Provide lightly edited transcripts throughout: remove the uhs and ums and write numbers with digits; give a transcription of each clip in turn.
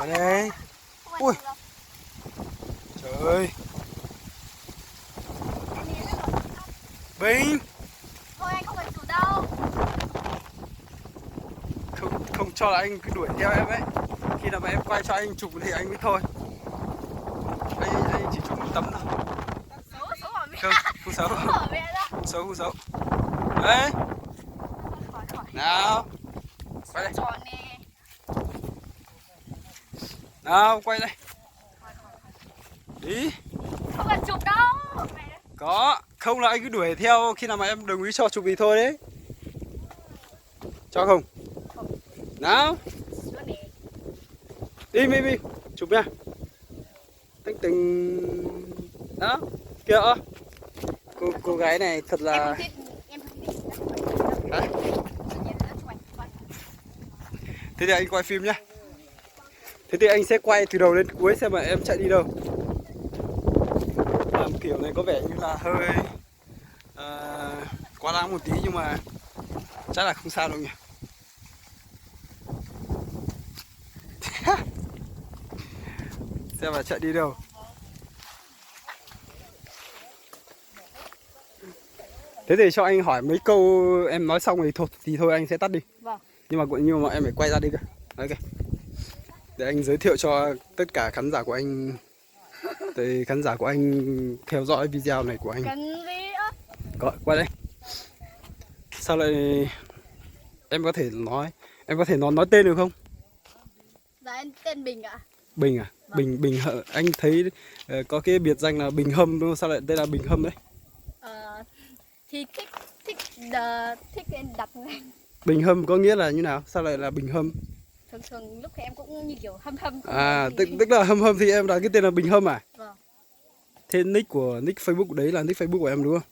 Ở đây. Ui. Trời ơi. Bình. Thôi anh không phải chủ đâu. Không cho là anh cứ đuổi theo em ấy. Khi nào mà em quay cho anh chụp thì anh mới thôi. Anh chỉ chụp một tấm thôi. Xấu ở mẹ. Không xấu. Xấu ở mẹ ra. Không xấu. Đấy. Nào. Quay đây. Tròn nè. Nào, quay đây. Đi. Không cần chụp đâu. Có, không là anh cứ đuổi theo, khi nào mà em đồng ý cho chụp thì thôi đấy. Cho không? Nào. Đi Mi, chụp nha. Tinh tình. Đó, kìa ơ. Cô gái này thật là... Hả? Thế thì anh quay phim nhá. Thế thì anh sẽ quay từ đầu đến cuối xem mà em chạy đi đâu. Làm kiểu này có vẻ như là hơi quá đáng một tí, nhưng mà chắc là không sao đâu nhỉ. Xem mà chạy đi đâu. Thế thì cho anh hỏi mấy câu, em nói xong thì thôi anh sẽ tắt đi. Vâng. Nhưng mà em phải quay ra đi cơ. Ok. Để anh giới thiệu cho tất cả khán giả của anh. Tới khán giả của anh theo dõi video này của anh. Cần gì nữa? Gọi qua đây. Sao lại em có thể nói tên được không? Dạ em tên Bình ạ. Bình à? Vâng. Bình anh thấy có cái biệt danh là Bình Hâm đúng không? Sao lại tên là Bình Hâm đấy? Thì thích em đặt này. Bình Hâm có nghĩa là như nào? Sao lại là Bình Hâm? Thường lúc thì em cũng như kiểu hâm. À, tức là Hâm thì em đặt cái tên là Bình Hâm à? Vâng. Thế nick Facebook đấy là nick Facebook của em đúng không?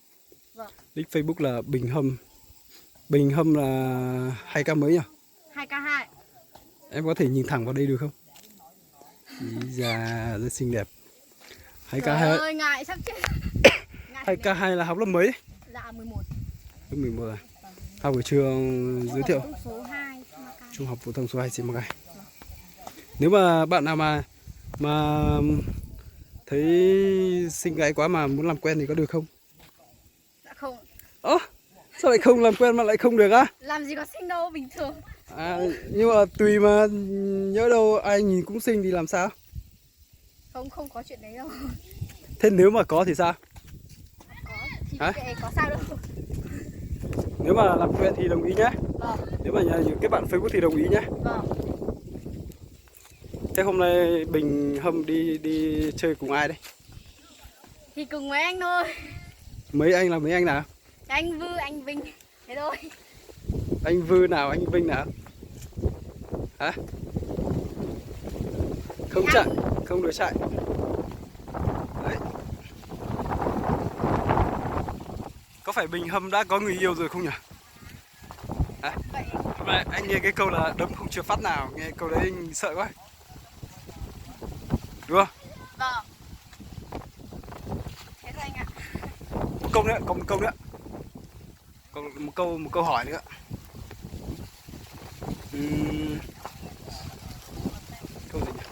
Vâng. Nick Facebook là Bình Hâm. Bình Hâm là 2k mấy nhỉ? 2k2. Em có thể nhìn thẳng vào đây được không? Ý da, rất xinh đẹp. 2k2. Trời ơi, ngại sắp chết. 2k2 là học lớp mấy? Dạ 11. Lớp 11 à? Học ở trường giới thiệu Số 2 Trung học phổ thông số 2 Simacai. Nếu mà bạn nào mà thấy xinh gái quá mà muốn làm quen thì có được không? Dạ không. Ơ, sao lại không làm quen mà lại không được á? Làm gì có xinh đâu, bình thường. À, nhưng mà tùy mà, nhớ đâu ai nhìn cũng xinh thì làm sao? Không có chuyện đấy đâu. Thế nếu mà có thì sao? Có thì Hả? kệ, có sao đâu. Nếu mà làm quen thì đồng ý nhé. Vâng. Nếu mà các bạn Facebook thì đồng ý nhé. Vâng. Thế hôm nay Bình Hâm đi chơi cùng ai đây? Thì cùng với anh thôi. Mấy anh là mấy anh nào? Anh Vư, anh Vinh, thế thôi. Anh Vư nào, anh Vinh nào? Hả? Không chạy, không được chạy. Đấy. Có phải Bình Hâm đã có người yêu rồi không nhỉ? Hả? Vậy. Hôm nay anh nghe cái câu là đấm không chưa phát nào, nghe câu đấy anh sợ quá. Đúng không? Vâng. Thế thôi anh ạ. Một câu nữa, còn một câu nữa. Còn một câu hỏi nữa. Câu gì nhỉ?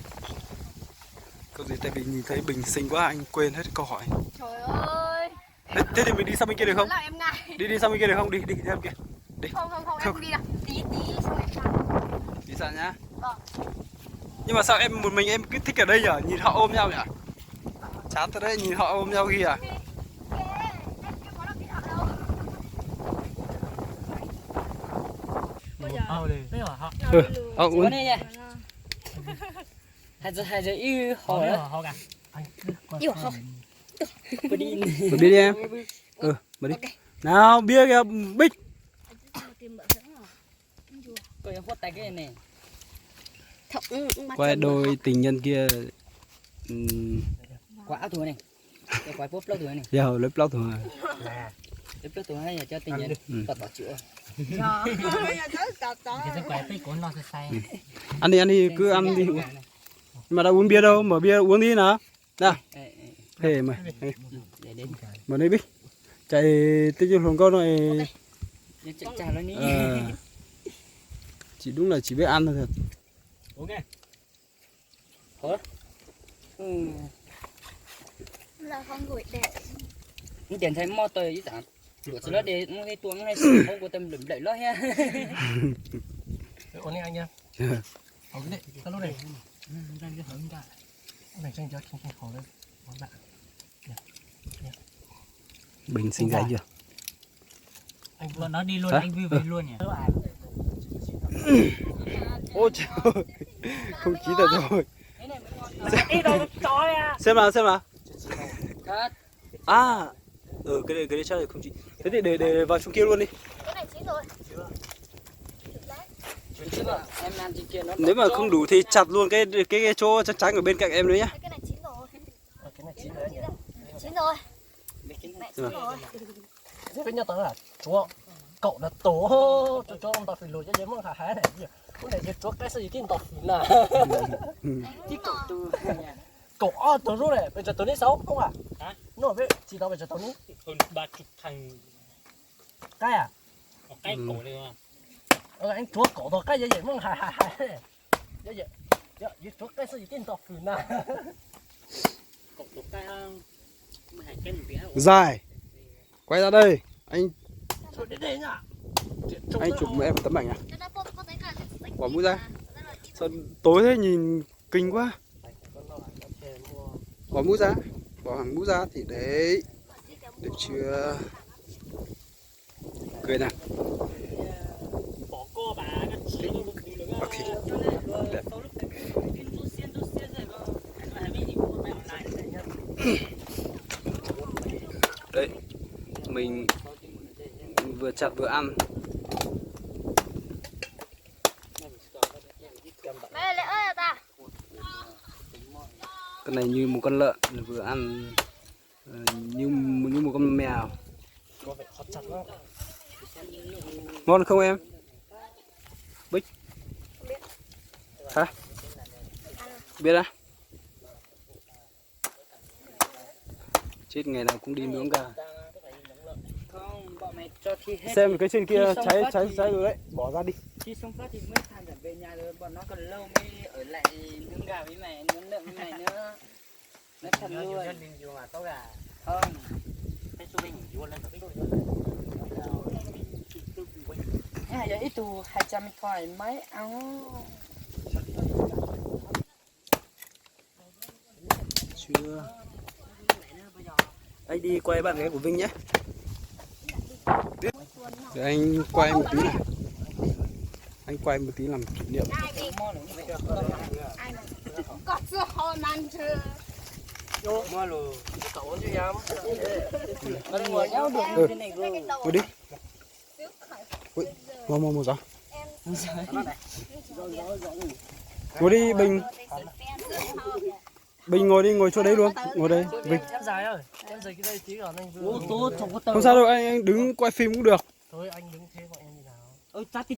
Câu gì, tại vì nhìn thấy Bình xinh quá anh quên hết câu hỏi. Trời ơi. Thế thì mình đi sang bên kia được không? Làm em ngại. Đi sang bên kia được không? Đi sang bên kia. Đi. Không, em không đi đâu. Tí xong em sang. Đi sang nhá. Vâng. Nhưng mà sao em một mình em cứ thích ở đây nhỉ? Nhìn họ ôm nhau nhỉ? Chán thật đấy, nhìn họ ôm nhau ghi à? Uống đi nha. Hai giờ yêu hỏi đó. Yêu không? Bữa đi. Bật đi em. Bật đi. Nào, bia kìa, Bích. Coi hốt tay cái này. Quay đôi tình nhân kia. Quả áo thua này. Cái quả pop lót thua này. Giờ lấy blog thôi. Lớp lót thua hay là cho tình nhân tọt chữa. Ăn đi, cứ ăn đi. Mà đã uống bia đâu, mở bia uống đi nào. Nào. Thế mày. Mở đây Bích. Chạy tới trên phòng con này. Chỉ đúng là chỉ biết ăn thôi thật. Là không gửi đẹp. Những tiền thấy mò tơi chứ sao? Của nó để cái tuồng hay không có tâm đẩy lo ha. Ổn đi anh nha. Ổn cái đấy, tao lúc này. Đang cái hứng cả. Này tranh cho không khó đấy. Món bạn. Bình sinh ra chưa? Anh vừa nó đi luôn, anh vui về luôn nhỉ. Ôi trời ơi. Không khí thật rồi. Xem nào. À. Cái đấy chắc là không chỉ. Thế thì để vào trong kia luôn đi. Cái này chín rồi. Em làm trên kia nó. Nếu mà không đủ thì chặt luôn cái chỗ chắc chắn ở bên cạnh em nữa nhá. Cái này chín rồi. Cái này chín rồi nhỉ. Chín rồi. Mẹ chín Rồi. rồi. Với nhau tớ là chúa cậu đã tổ cho ông ta phải lùi cho dễ mất hả này gì cái này chúa cái gì tin tộc là Chứ cậu từ cậu tớ rồi này bây giờ tớ đi xấu không à nó biết chỉ tao bây giờ tớ đi hơn 30 thằng cái à cái cổ này mà anh chúa cậu tớ cái gì mất hả này gì gì chúa cái gì tin tộc là cổ tổ cái mà hai cái một Dài. Quay ra đây. Anh đến đây nhá chụp em một tấm ảnh à? Cái đó có thấy cả Bỏ mũ ra. Sao tối thế nhìn kinh quá. Bỏ mũ ra. Bỏ hẳn mũ ra thì đấy. Được chưa? Cười nào. bỏ cô bà cái chỉ nó đi nữa Ok. Đẹp. Đây. Mình vừa chặt vừa ăn. Mẹ lẽ ơi ta. Cái này như một con lợn vừa ăn như một con mèo. Ngon không em? Bích. Hả? Biết à? Chết ngày nào cũng đi nướng gà. không bọn mày cho thi hết. Xem cái trên kia cháy rồi đấy, bỏ ra đi. Khi xong phát thì mới than trở về nhà rồi bọn nó còn lâu mới ở lại nướng gà với mày nướng lợn với mày nữa. Nó thật luôn. Không. Giờ ít tù 200 thoại mấy áo. Chưa. Anh đi quay bạn gái của Vinh nhé. Để anh quay một tí này. Anh quay một tí làm kỷ niệm. Có chưa hòn ăn chưa? cậu chứ dám Con ngồi nhau được cái này rồi. Ngồi đi. Ui, mau ra. Ngồi đi Bình. Bình ngồi đi, ngồi chỗ đấy luôn. Ngồi đây, Bình. em dài ơi em dài cái đây tí còn anh vừa Không sao đâu, anh đứng quay phim cũng được. thôi anh đứng thế bọn em như nào Ôi tắt đi.